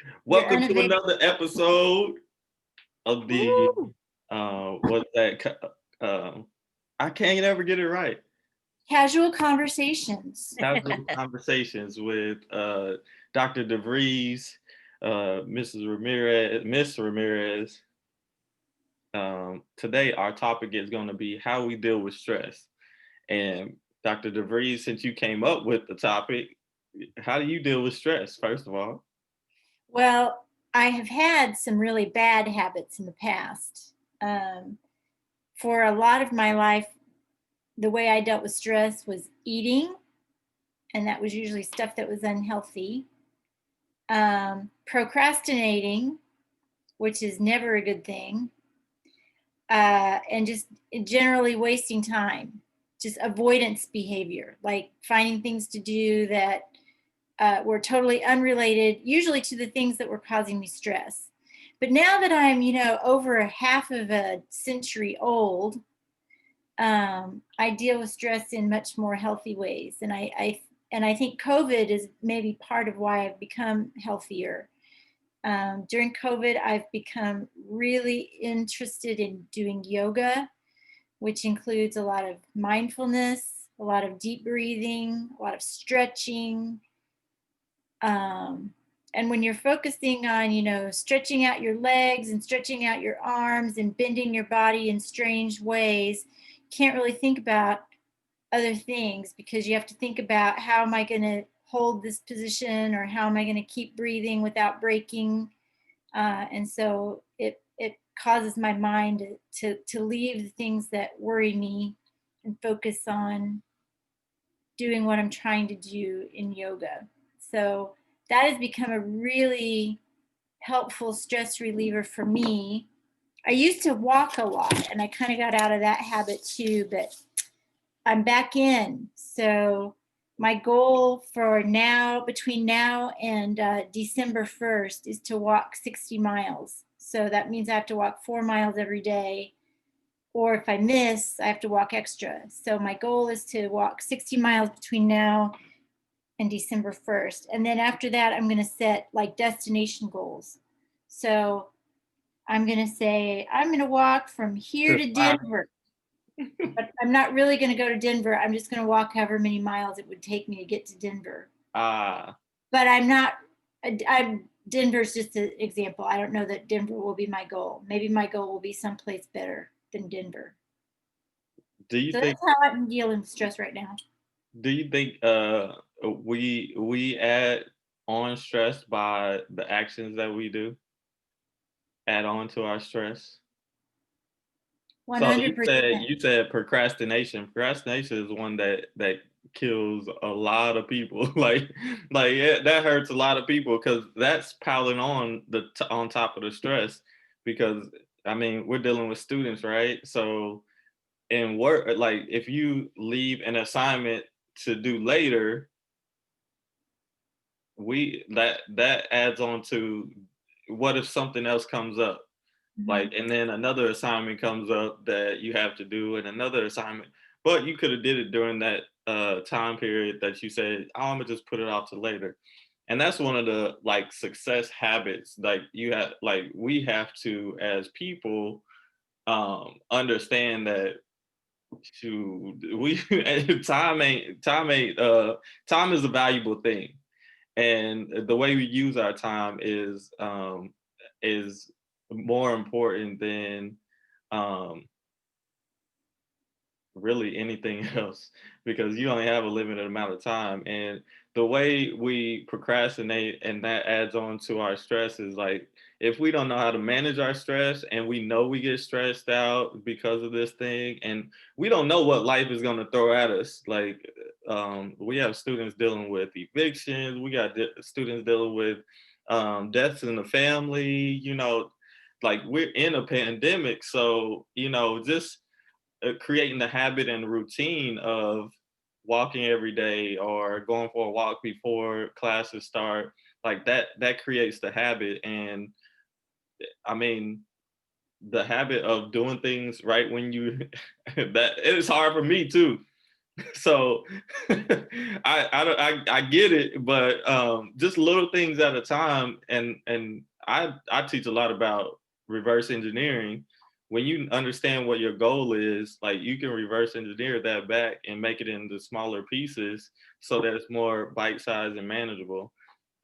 You're Welcome to unavailable. another episode of the Woo! what's that? I can't ever get it right. Casual conversations. Casual conversations with Dr. DeVries, Mrs. Ramirez, Miss Ramirez. Today, our topic is going to be how we deal with stress. And Dr. DeVries, since you came up with the topic, how do you deal with stress? First of all, Well, I have had some really bad habits in the past. Um, for a lot of my life, the way I dealt with stress was eating, and that was usually stuff that was unhealthy. Procrastinating, which is never a good thing, and just generally wasting time, just avoidance behavior, like finding things to do that were totally unrelated, usually to the things that were causing me stress. But now that I'm, over a half of a century old, I deal with stress in much more healthy ways, and I think COVID is maybe part of why I've become healthier. During COVID, I've become really interested in doing yoga, which includes a lot of mindfulness, a lot of deep breathing, a lot of stretching. Um, and when you're focusing on, stretching out your legs and stretching out your arms and bending your body in strange ways, you can't really think about other things because you have to think about how am I going to hold this position or how am I going to keep breathing without breaking. And so it causes my mind to leave the things that worry me and focus on doing what I'm trying to do in yoga. So that has become a really helpful stress reliever for me. I used to walk a lot and I kind of got out of that habit too, but I'm back in. So my goal for now, between now and December 1st, is to walk 60 miles. So that means I have to walk 4 miles every day. Or if I miss, I have to walk extra. So my goal is to walk 60 miles between now and December 1st. And then after that, I'm going to set like destination goals. So I'm going to say, I'm going to walk from here to to five. Denver, but I'm not really going to go to Denver. I'm just going to walk however many miles it would take me to get to Denver. Ah, But I'm not, I'm, Denver's just an example. I don't know that Denver will be my goal. Maybe my goal will be someplace better than Denver. do you So think? that's how I'm dealing with stress right now. Do you think we add on stress by the actions that we do? Add on to our stress. So you said 100%. you said procrastination. Procrastination is one that kills a lot of people. That hurts a lot of people because that's piling on on top of the stress. Because I mean we're dealing with students, right? So in work, like if you leave an assignment to do later, we that adds on to what if something else comes up, Mhm. like, and then another assignment comes up that you have to do and another assignment, but you could have did it during that time period that you said, oh, I'm gonna just put it off to later. And that's one of the like success habits, like you have, like we have to as people understand that to we time is a valuable thing, and the way we use our time is more important than um, really anything else, because you only have a limited amount of time. And the way we procrastinate and that adds on to our stress is like, if we don't know how to manage our stress and we know we get stressed out because of this thing, and we don't know what life is going to throw at us, like we have students dealing with evictions, we got students dealing with deaths in the family, like we're in a pandemic. So just creating the habit and routine of walking every day or going for a walk before classes start, like that creates the habit. And I mean, the habit of doing things right when you that it's hard for me too. So I get it, but just little things at a time. And I teach a lot about reverse engineering. When you understand what your goal is, like you can reverse engineer that back and make it into smaller pieces so that it's more bite sized and manageable.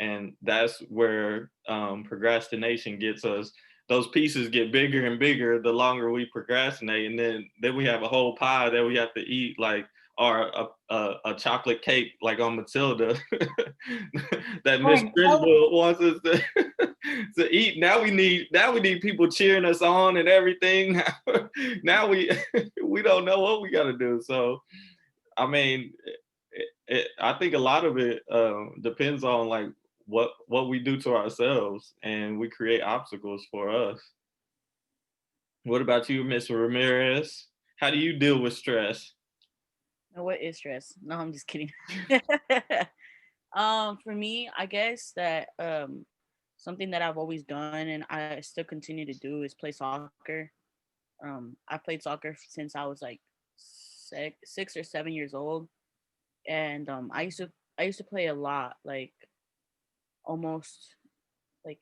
And that's where procrastination gets us. Those pieces get bigger and bigger the longer we procrastinate, and then we have a whole pie that we have to eat, like, or a chocolate cake like on Matilda that Or Miss an Trunchbull wants us to eat. Now we need people cheering us on and everything. Now we don't know what we got to do. So I mean, I think a lot of it depends on like what we do to ourselves, and we create obstacles for us. What about you, Miss Ramirez? How do you deal with stress? Now, what is stress? No, I'm just kidding. For me, I guess that something that I've always done and I still continue to do is play soccer. I played soccer since I was like 6 or 7 years old, and I used to play a lot, like almost like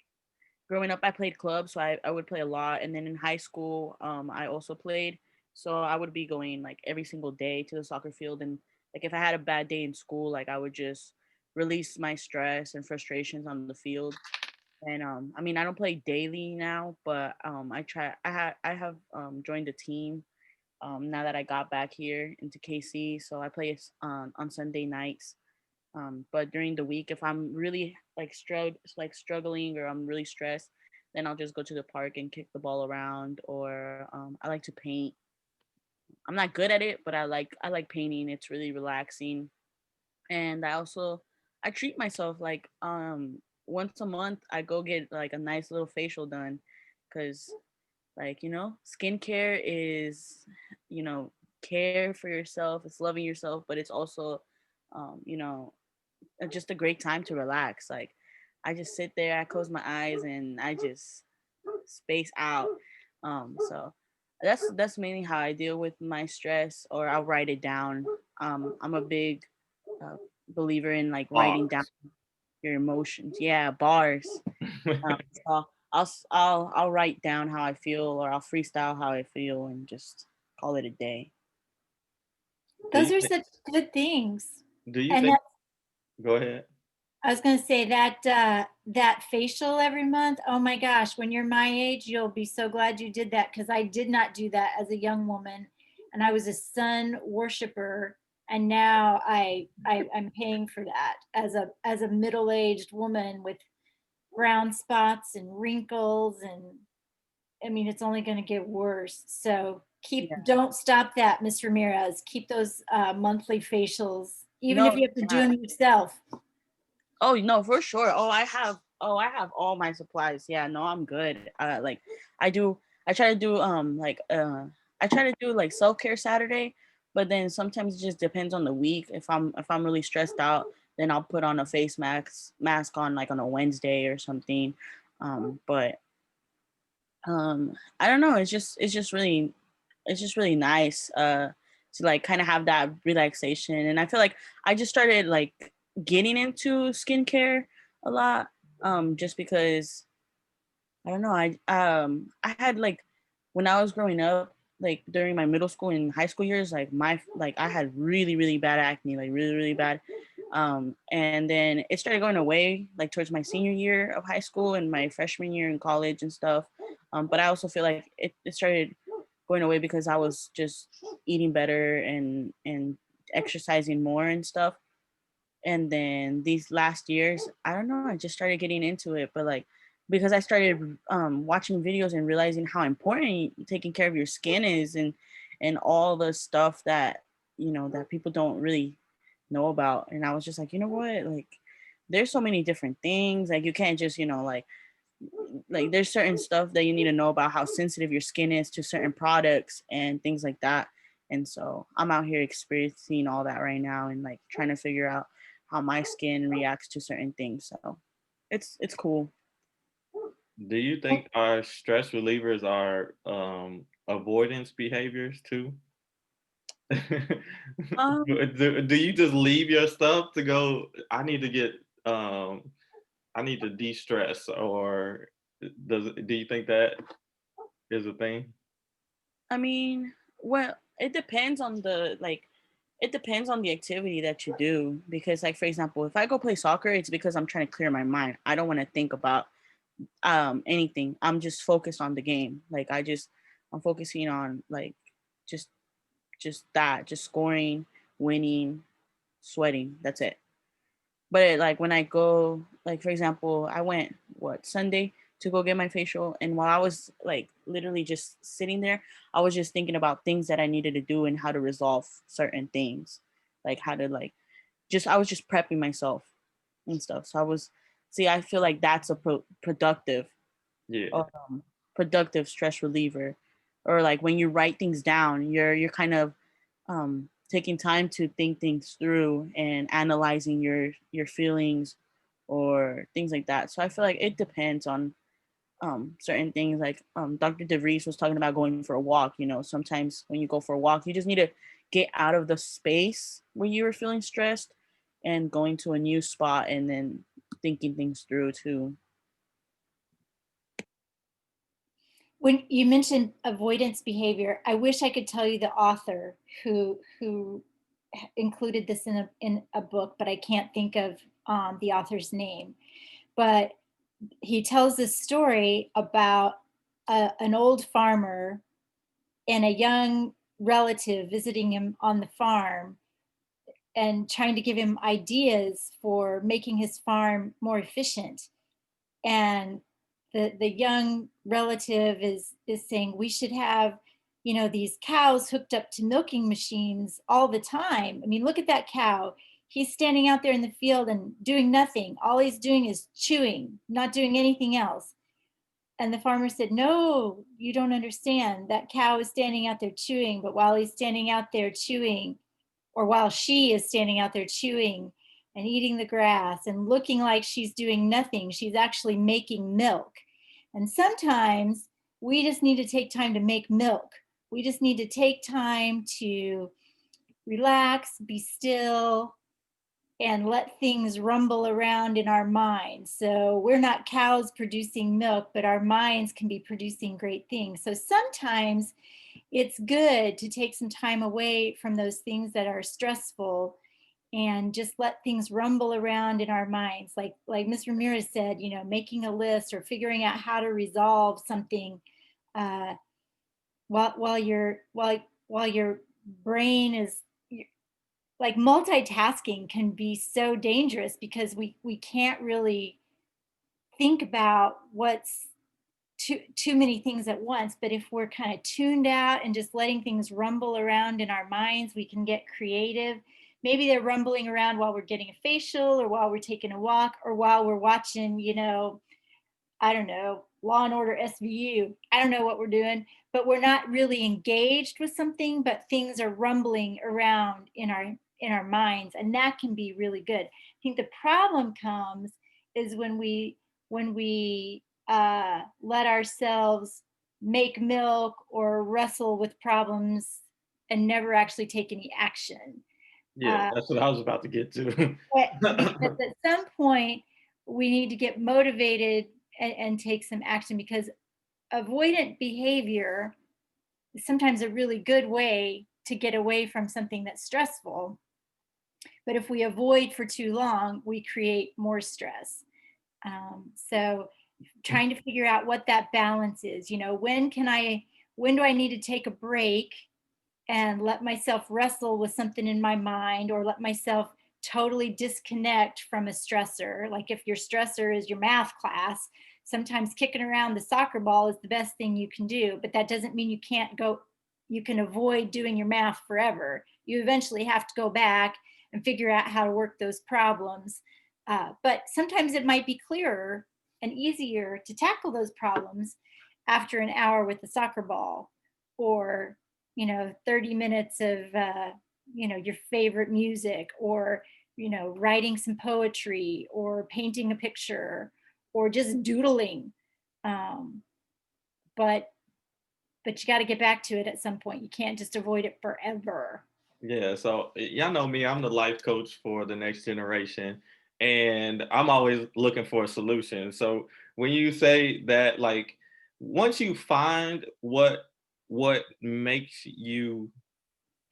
growing up. I played clubs, so I would play a lot, and then in high school, I also played. So I would be going like every single day to the soccer field, and like if I had a bad day in school, like I would just release my stress and frustrations on the field. And I mean, I don't play daily now, but I try. I have joined a team now that I got back here into KC. So I play on Sunday nights. But during the week, if I'm really like struggling or I'm really stressed, then I'll just go to the park and kick the ball around. Or I like to paint. I'm not good at it, but I like painting. It's really relaxing. And I treat myself like once a month I go get like a nice little facial done, because like skincare is you know care for yourself. It's loving yourself, but it's also um, you know just a great time to relax. Like I just sit there, I close my eyes, and I just space out. So that's mainly how I deal with my stress, or I'll write it down. I'm a big uh, believer in like writing down Bars. your emotions. Yeah, bars. So I'll write down how I feel, or I'll freestyle how I feel, and just call it a day. do Those you are think? such good things. Do you And think? Go ahead. I was going to say that that facial every month. Oh my gosh, when you're my age, you'll be so glad you did that, because I did not do that as a young woman, and I was a sun worshiper, and now I'm paying for that as a middle-aged woman with brown spots and wrinkles, and I mean it's only going to get worse. So keep Yeah. don't stop that, Miss Ramirez. Keep those monthly facials, even if No. you have to do Yeah. them yourself. Oh no, for sure. Oh, I have all my supplies. Yeah, no, I'm good. Like I do I try to do I try to do like self-care Saturday, but then sometimes it just depends on the week. If I'm really stressed out, then I'll put on a face mask on like on a Wednesday or something. But I don't know, it's just really nice to like kind of have that relaxation. And I feel like I just started like getting into skincare a lot, just because I don't know, I had like when I was growing up, like during my middle school and high school years, like I had really really bad acne, like really really bad. And then it started going away like towards my senior year of high school and my freshman year in college and stuff. But I also feel like it started going away because I was just eating better and exercising more and stuff. And then these last years, I don't know, I just started getting into it. But like because I started watching videos and realizing how important taking care of your skin is, and all the stuff that that people don't really know about. And I was just like, you know what, like there's so many different things. Like you can't just like there's certain stuff that you need to know about how sensitive your skin is to certain products and things like that. And so I'm out here experiencing all that right now and like trying to figure out how my skin reacts to certain things. So it's cool. Do you think our stress relievers are avoidance behaviors too? Um, Do you just leave your stuff to go? I need to get um I need to de-stress, or do you think that is a thing? I mean, well, it depends on the like it depends on the activity that you do because like for example, if I go play soccer, it's because I'm trying to clear my mind. I don't want to think about anything. I'm just focused on the game. I'm focusing on like just just scoring, winning, sweating. That's it. But like when I go, like for example, I went Sunday to go get my facial, and while I was like literally just sitting there, I was just thinking about things that I needed to do and how to resolve certain things, like how to like just I was just prepping myself and stuff. So I was see, I feel like that's a Yeah. um, productive stress reliever, or like when you write things down, you're kind of taking time to think things through and analyzing your feelings or things like that. So I feel like it depends on certain things. Like Dr. DeVries was talking about going for a walk. You know, sometimes when you go for a walk, you just need to get out of the space where you were feeling stressed and going to a new spot and then thinking things through too. When you mentioned avoidance behavior, I wish I could tell you the author who included this in a book, but I can't think of the author's name. But he tells this story about an old farmer and a young relative visiting him on the farm and trying to give him ideas for making his farm more efficient. And the young relative is saying we should have, you know, these cows hooked up to milking machines all the time. I mean, look at that cow. He's standing out there in the field and doing nothing. All he's doing is chewing, not doing anything else. And the farmer said, no, you don't understand. That cow is standing out there chewing, but while he's standing out there chewing, or while she is standing out there chewing and eating the grass and looking like she's doing nothing, she's actually making milk. And sometimes we just need to take time to make milk. We just need to take time to relax, be still, and let things rumble around in our minds. So we're not cows producing milk, but our minds can be producing great things. So sometimes it's good to take some time away from those things that are stressful and just let things rumble around in our minds. Like Ms. Ramirez said, you know, making a list or figuring out how to resolve something uh, while your brain is like multitasking can be so dangerous because we can't really think about what's too many things at once. But if we're kind of tuned out and just letting things rumble around in our minds, we can get creative. Maybe they're rumbling around while we're getting a facial or while we're taking a walk or while we're watching, you know, I don't know, Law and Order SVU. I don't know what we're doing, but we're not really engaged with something, but things are rumbling around in our minds, and that can be really good. I think the problem comes is when we let ourselves make milk or wrestle with problems and never actually take any action. Yeah, Uh, that's what I was about to get to. because at some point we need to get motivated and take some action because avoidant behavior is sometimes a really good way to get away from something that's stressful. But if we avoid for too long, we create more stress. So trying to figure out what that balance is, you know, when do I need to take a break and let myself wrestle with something in my mind or let myself totally disconnect from a stressor. Like if your stressor is your math class, sometimes kicking around the soccer ball is the best thing you can do, but that doesn't mean you can avoid doing your math forever. You eventually have to go back and figure out how to work those problems. But sometimes it might be clearer and easier to tackle those problems after an hour with the soccer ball or 30 minutes of your favorite music or writing some poetry or painting a picture or just doodling. um, but but you got to get back to it at some point. You can't just avoid it forever. Yeah, so y'all know me, I'm the life coach for the next generation, and I'm always looking for a solution. So when you say that, like, once you find what makes you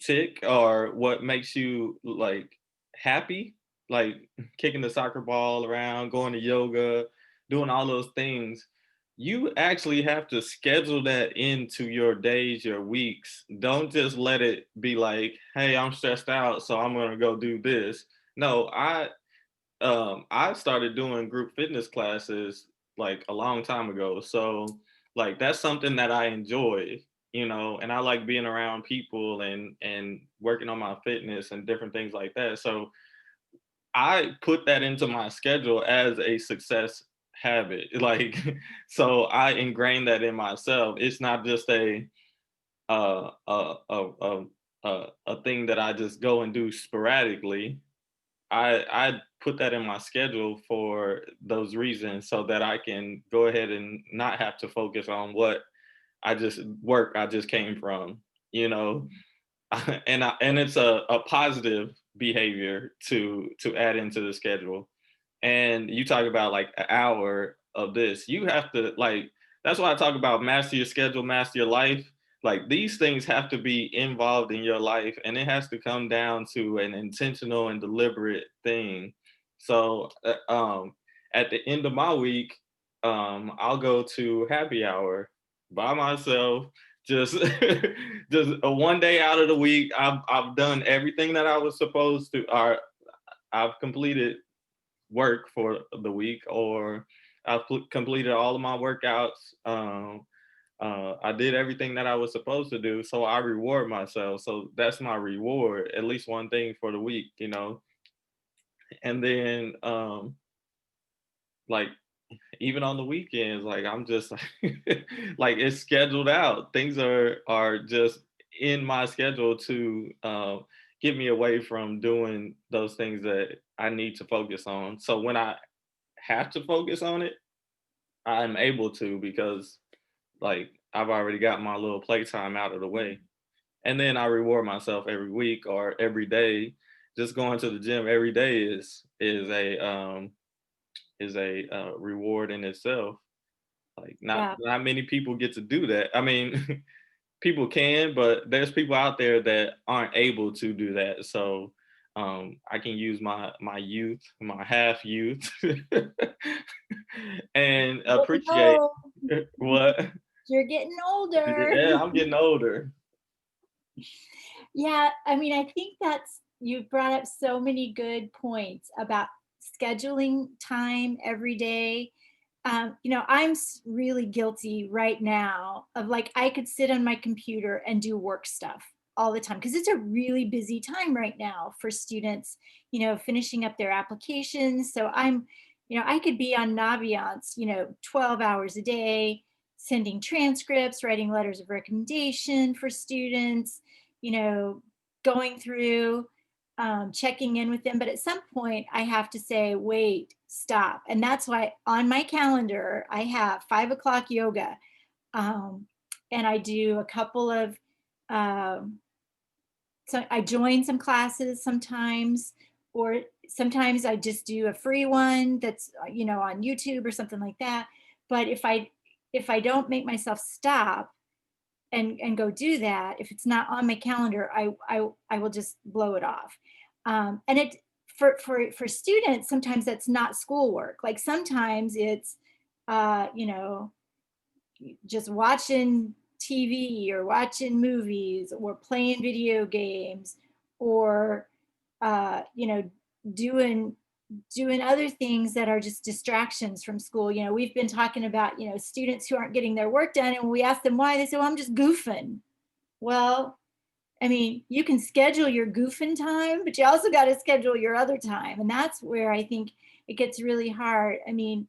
tick or what makes you like happy, like kicking the soccer ball around, going to yoga, doing all those things, you actually have to schedule that into your days, your weeks. Don't just let it be like, hey, I'm stressed out, so I'm gonna go do this. No, I started doing group fitness classes like a long time ago. So like that's something that I enjoy, and I like being around people and working on my fitness and different things like that. So I put that into my schedule as a success habit. Like so I ingrained that in myself. It's not just uh a a a a thing that I just go and do sporadically. I put that in my schedule for those reasons so that I can go ahead and not have to focus on what I just came from, you know. And it's a positive behavior to add into the schedule. And you talk about like an hour of this, you have to like, that's why I talk about master your schedule, master your life. Like these things have to be involved in your life, and it has to come down to an intentional and deliberate thing. So at the end of my week, I'll go to happy hour by myself, just just a one day out of the week. I've done everything that I was supposed to, or I've completed work for the week, or I've completed all of my workouts. I did everything that I was supposed to do, so I reward myself. So that's my reward, at least one thing for the week. And then like even on the weekends, like I'm just like it's scheduled out. Things are just in my schedule to get me away from doing those things that I need to focus on. So when I have to focus on it, I'm able to, because like I've already got my little playtime out of the way. And then I reward myself every week or every day. Just going to the gym every day is a reward in itself. Like not Yeah. not many people get to do that. I mean, people can, but there's people out there that aren't able to do that. So I can use my youth, my half youth, and Getting appreciate old. what. You're getting older. Yeah, I'm getting older. Yeah, I mean, I think that's you brought up so many good points about scheduling time every day. I'm really guilty right now of like I could sit on my computer and do work stuff all the time because it's a really busy time right now for students, finishing up their applications. So I could be on Naviance, 12 hours a day, sending transcripts, writing letters of recommendation for students, you know, going through, checking in with them. But at some point, I have to say, wait, stop. And that's why on my calendar, I have 5 o'clock yoga. Um, and I do a couple of, um, so I join some classes sometimes, or sometimes I just do a free one that's, on YouTube or something like that. But if I don't make myself stop and go do that, if it's not on my calendar, I will just blow it off. And it for students, sometimes that's not schoolwork. Like sometimes it's uh, you know just watching TV or watching movies or playing video games, or doing other things that are just distractions from school. We've been talking about, students who aren't getting their work done, and when we ask them why, they say, well, I'm just goofing. Well, I mean, you can schedule your goofing time, but you also got to schedule your other time. And that's where I think it gets really hard. I mean,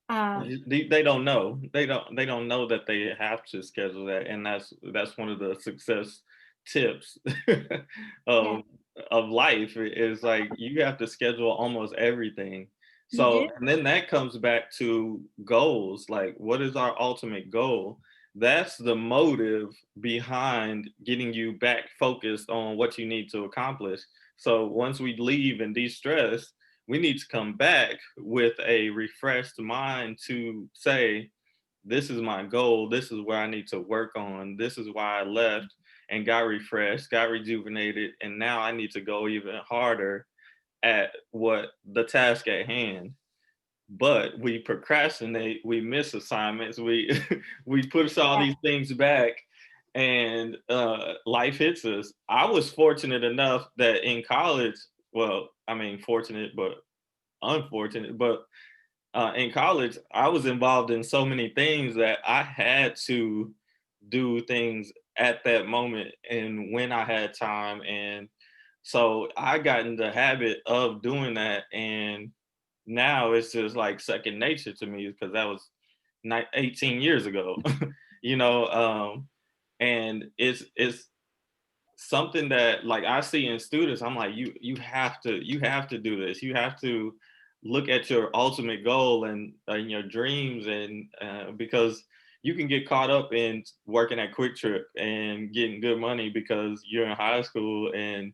They don't know. They don't know that they have to schedule that, and that's one of the success tips yeah, of of life is like you have to schedule almost everything. you So, do. and then that comes back to goals. Like, what is our ultimate goal? that's the motive behind getting you back focused on what you need to accomplish. So once we leave and de-stress, we need to come back with a refreshed mind to say, this is my goal, this is where I need to work on, this is why I left and got refreshed, got rejuvenated, and now I need to go even harder at what the task at hand. But we procrastinate, we miss assignments, we we push all Yeah. these things back, and life hits us. I was fortunate enough that in college, well, I mean, fortunate but unfortunate, but in college, I was involved in so many things that I had to do things at that moment and when I had time. And so I got in the habit of doing that. And now it's just like second nature to me because that was 18 years ago, you know. And it's something that like I see in students. I'm like, you have to do this. You have to look at your ultimate goal and your dreams, and because you can get caught up in working at Quick Trip and getting good money because you're in high school and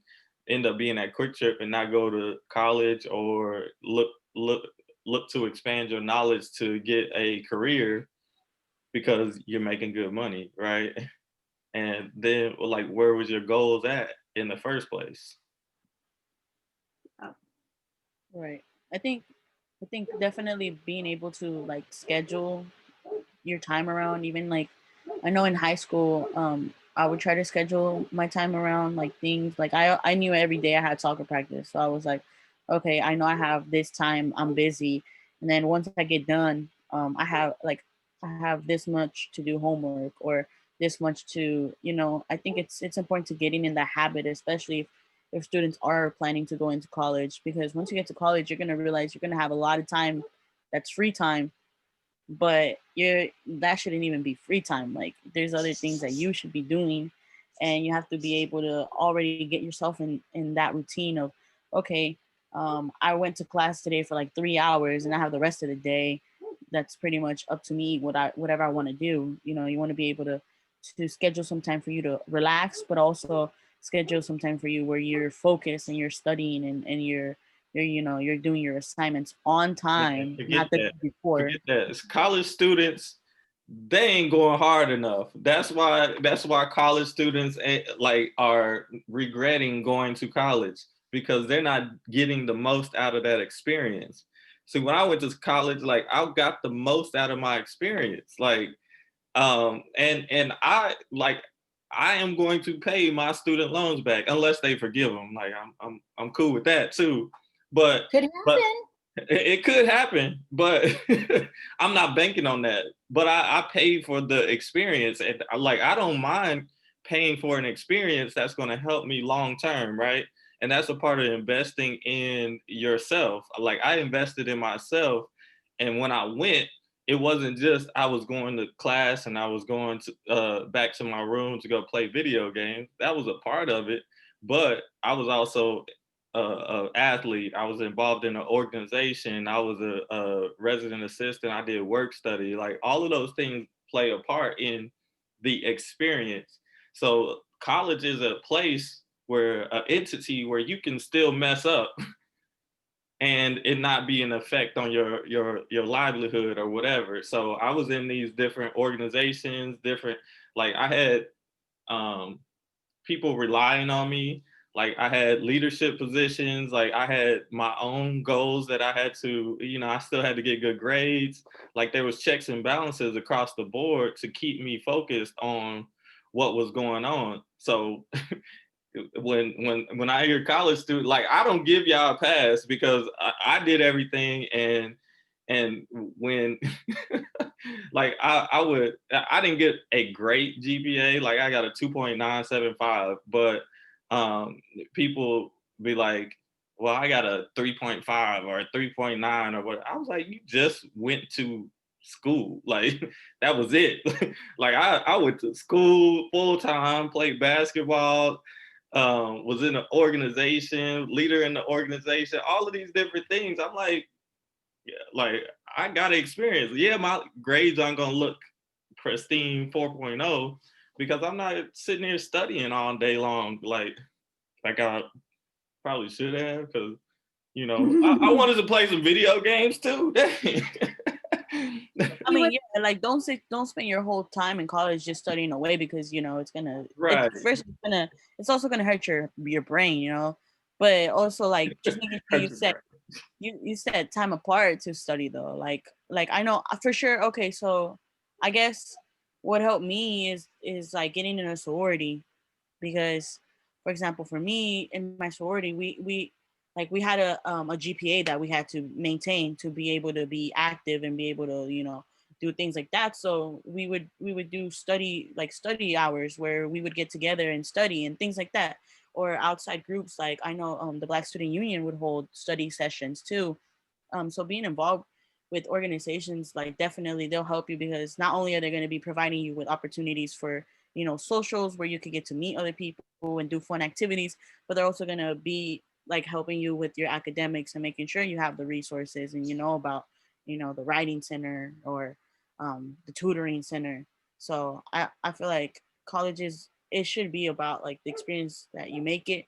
end up being at Quick Trip and not go to college or look look to expand your knowledge to get a career because you're making good money, right? And then like where was your goals at in the first place? Right. I think I think definitely being able to like schedule your time around, even like I know in high school, I would try to schedule my time around like things like I knew every day I had soccer practice. So I was like, okay, I know I have this time, I'm busy. And then once I get done, I have this much to do homework or this much to, I think it's important to getting in the habit, especially if students are planning to go into college, because once you get to college, you're gonna realize you're gonna have a lot of time that's free time, but you're that shouldn't even be free time. Like there's other things that you should be doing, and you have to be able to already get yourself in that routine of, okay, I went to class today for like 3 hours and I have the rest of the day. That's pretty much up to me, whatever I want to do. You want to be able to schedule some time for you to relax, but also schedule some time for you where you're focused and you're studying, and you're doing your assignments on Man, time, forget not the that. day before. Forget that. It's college students, they ain't going hard enough. That's why college students like are regretting going to college because they're not getting the most out of that experience. See, when I went to college, like I got the most out of my experience. Like and I am going to pay my student loans back unless they forgive them. Like I'm cool with that too. But Could but happen. it could happen, but I'm not banking on that. But I paid for the experience, and I don't mind paying for an experience that's going to help me long term, right? And that's a part of investing in yourself. Like I invested in myself, and when I went, it wasn't just I was going to class and I was going to back to my room to go play video games. That was a part of it, but I was also a athlete. I was involved in an organization. I was a resident assistant. I did work study. Like all of those things play a part in the experience. So college is a place where an entity where you can still mess up and it not be an effect on your livelihood or whatever. So I was in these different organizations, different like I had um people relying on me. Like I had leadership positions, like I had my own goals that I had to, I still had to get good grades. Like there was checks and balances across the board to keep me focused on what was going on. So when I hear college student, like I don't give y'all a pass because I did everything and when like I didn't get a great GPA, like I got a 2.975, but um people be like, well, I got a 3.5 or a 3.9 or what. I was like, you just went to school, like that was it. Like I went to school full time, played basketball, was in an organization, leader in the organization, all of these different things. I'm like, yeah, like I got experience. Yeah, my grades aren't gonna look pristine 4.0 because I'm not sitting here studying all day long like I probably should have, because I wanted to play some video games too. I mean, yeah, like don't spend your whole time in college just studying away, because it's gonna Right. it's also gonna hurt your brain, but also like just making sure you set time apart to study though. Like I know for sure. Okay, so I guess what helped me is like getting in a sorority, because for example, for me in my sorority, we had a GPA that we had to maintain to be able to be active and be able to do things like that. So we would do study hours where we would get together and study and things like that, or outside groups. Like I know the Black Student Union would hold study sessions too. So being involved with organizations, like definitely they'll help you, because not only are they going to be providing you with opportunities for socials where you could get to meet other people and do fun activities, but they're also going to be like helping you with your academics and making sure you have the resources and about the writing center, or the tutoring center. So I feel like colleges, it should be about like the experience that you make it,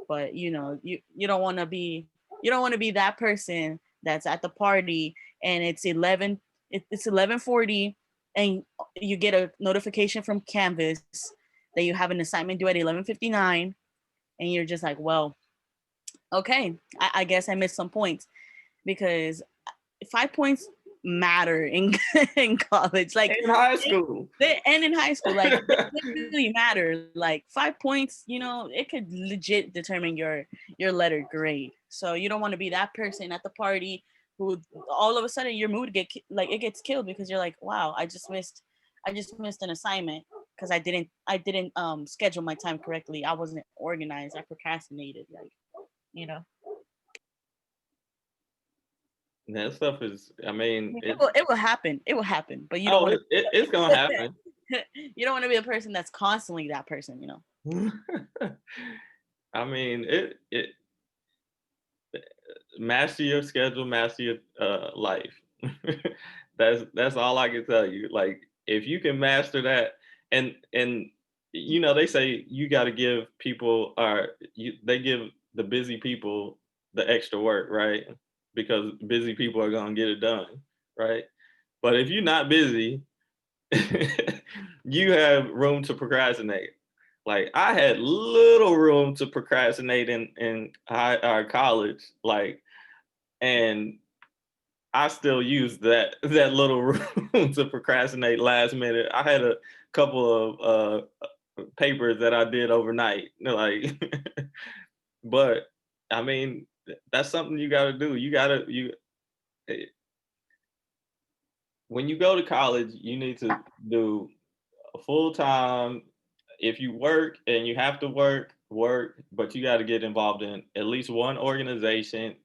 but you don't want to be that person that's at the party and it's 11:40 and you get a notification from Canvas that you have an assignment due at 11:59, and you're just like, well, okay, I guess I missed some points, because 5 points matter in in college, like in high school. and in high school, like they really matter. Like 5 points, it could legit determine your letter grade. So you don't want to be that person at the party who all of a sudden your mood it gets killed, because you're like, wow, I just missed an assignment because I didn't schedule my time correctly. I wasn't organized. I procrastinated. Like, you know. That stuff is, I mean, It will happen. It will happen, but you don't oh, want it's gonna happen. you don't want to be a person that's constantly that person. I mean, it master your schedule, master your life. That's all I can tell you. Like, if you can master that, and they say you got to give people, or they give the busy people the extra work, right? Because busy people are gonna get it done, right? But if you're not busy, you have room to procrastinate. Like, I had little room to procrastinate in college, like, and I still use that little room to procrastinate last minute. I had a couple of papers that I did overnight, like, but I mean, that's something you got to do. When you go to college, you need to do a full time. If you work and you have to work, but you got to get involved in at least one organization.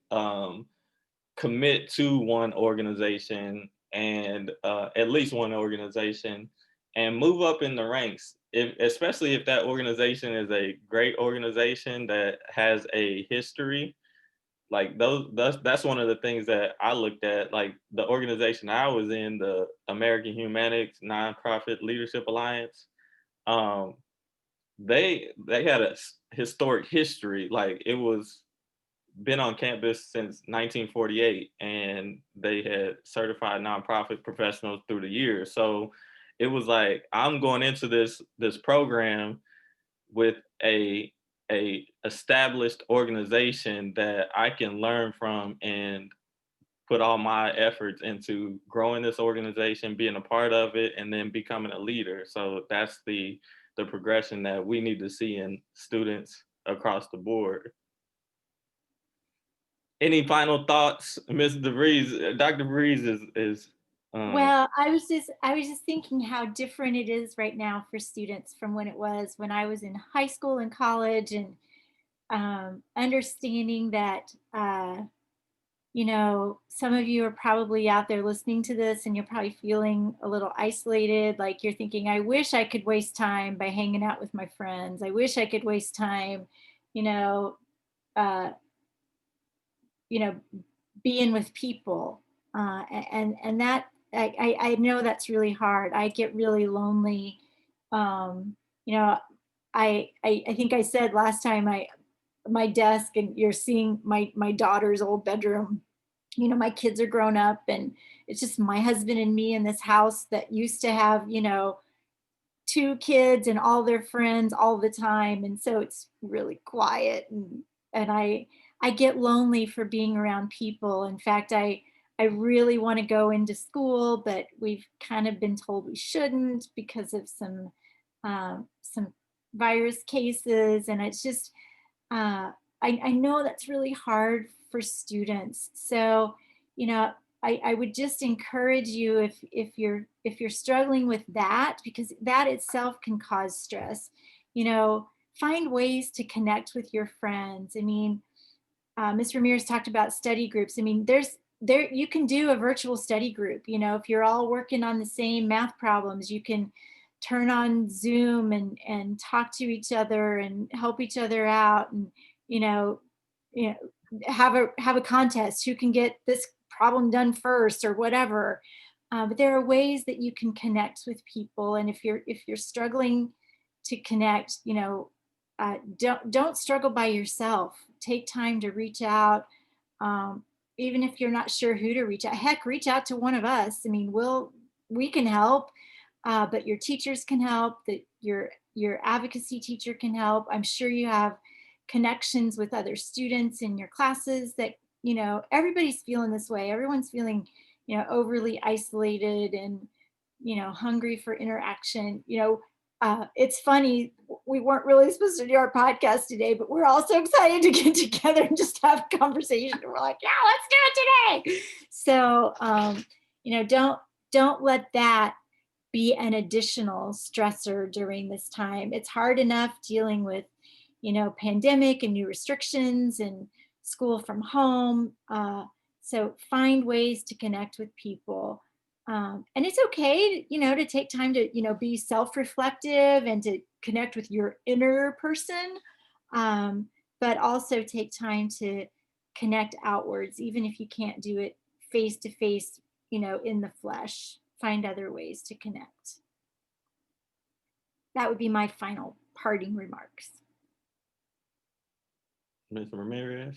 Commit to one organization, and at least one organization, and move up in the ranks. Especially if that organization is a great organization that has a history, like that's one of the things that I looked at. Like, the organization I was in, the American Humanics Nonprofit Leadership Alliance, um, they had a historic history. Like, it was been on campus since 1948, and they had certified nonprofit professionals through the years. So it was like, I'm going into this program with a established organization that I can learn from and put all my efforts into growing this organization, being a part of it, and then becoming a leader. So that's the progression that we need to see in students across the board. Any final thoughts, Ms. DeVries? Dr. DeVries is Well, I was just thinking how different it is right now for students from when it was when I was in high school and college, and understanding that some of you are probably out there listening to this, and you're probably feeling a little isolated. Like, you're thinking, I wish I could waste time by hanging out with my friends. I wish I could waste time, you know, uh, you know, being with people, and that I know that's really hard. I get really lonely. You know, I think I said last time, my desk, and you're seeing my daughter's old bedroom. My kids are grown up, and it's just my husband and me in this house that used to have, two kids and all their friends all the time, and so it's really quiet, and I get lonely for being around people. In fact, I really want to go into school, but we've kind of been told we shouldn't because of some virus cases, and it's just uh, I know that's really hard for students. So, you know, I would just encourage you, if you're struggling with that, because that itself can cause stress, find ways to connect with your friends. I mean, Ms. Ramirez talked about study groups. I mean, there you can do a virtual study group. If you're all working on the same math problems, you can turn on Zoom and talk to each other and help each other out, and you know, you know, have a contest who can get this problem done first or whatever. But there are ways that you can connect with people, and if you're struggling to connect, don't struggle by yourself. Take time to reach out, um, even if you're not sure who to reach out. Heck, reach out to one of us. I mean, we can help, but your teachers can help. That your advocacy teacher can help. I'm sure you have connections with other students in your classes. That everybody's feeling this way. Everyone's feeling overly isolated and hungry for interaction. It's funny, we weren't really supposed to do our podcast today, but we're all so excited to get together and just have a conversation. And we're like, yeah, let's do it today. So, don't let that be an additional stressor during this time. It's hard enough dealing with, pandemic and new restrictions and school from home. So find ways to connect with people. And it's okay, to take time to, be self-reflective and to connect with your inner person. But also take time to connect outwards, even if you can't do it face to face, in the flesh. Find other ways to connect. That would be my final parting remarks. Ms. Ramirez?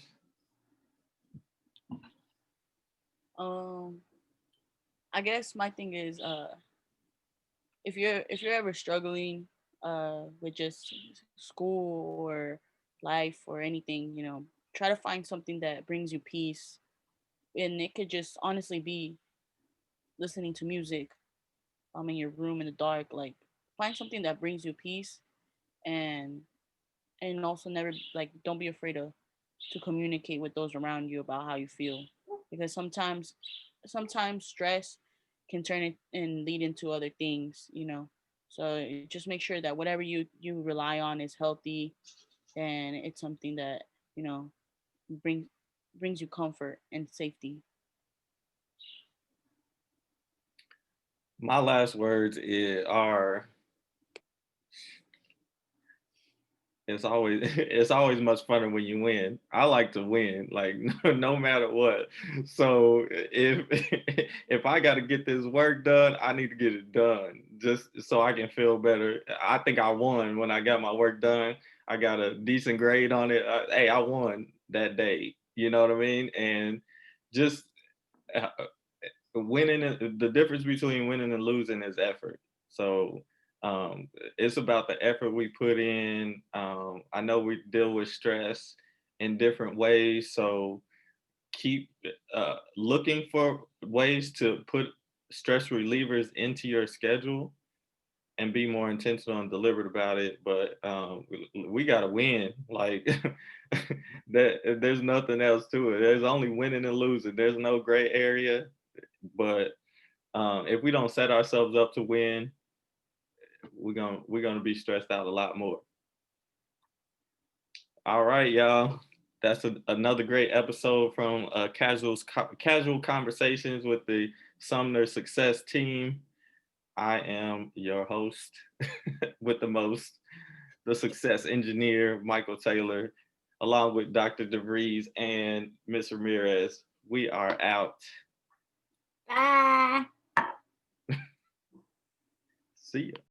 I guess my thing is, if you're ever struggling with just school or life or anything, try to find something that brings you peace. And it could just honestly be listening to music in your room in the dark. Like, find something that brings you peace, and also never, like, don't be afraid to communicate with those around you about how you feel, because sometimes stress can turn it and lead into other things. So just make sure that whatever you rely on is healthy, and it's something that you know brings brings you comfort and safety. My last words are, it's always much funner when you win. I like to win, like no matter what. So if if I got to get this work done, I need to get it done just so I can feel better. I think I won when I got my work done. I got a decent grade on it. Hey, I won that day. You know what I mean? And just uh, winning, the difference between winning and losing is effort. So um, it's about the effort we put in. I know we deal with stress in different ways, so keep looking for ways to put stress relievers into your schedule and be more intentional and deliberate about it. But we got to win. Like that, there's nothing else to it. There's only winning and losing. There's no gray area. But if we don't set ourselves up to win, we're gonna be stressed out a lot more. All right, y'all. That's another great episode from Casual Conversations with the Sumner Success Team. I am your host with the most, the success engineer, Michael Taylor, along with Dr. DeVries and Miss Ramirez. We are out. Bye. See ya.